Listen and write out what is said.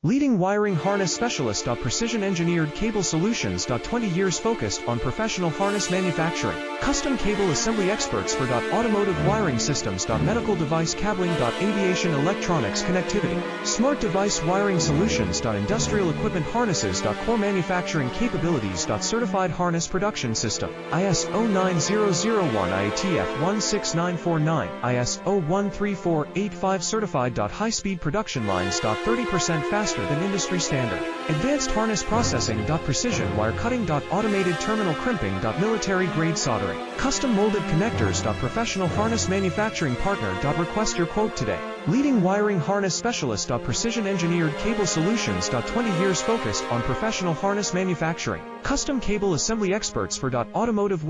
Leading wiring harness specialist. Precision engineered cable solutions. 20 years focused on professional harness manufacturing. Custom cable assembly experts for automotive wiring systems. Medical device cabling. Aviation electronics connectivity. Smart device wiring solutions. Industrial equipment harnesses. Core manufacturing capabilities. Certified harness production system. ISO 9001 IATF 16949 ISO 13485 certified. High-speed production lines. 30% faster than industry standard. Advanced harness processing. Precision wire cutting. Automated terminal crimping. Military grade soldering. Custom molded connectors. Professional harness manufacturing partner. Request your quote today. Leading wiring harness specialist. Precision engineered cable solutions. 20 years focused on professional harness manufacturing. Custom cable assembly experts for automotive wiring.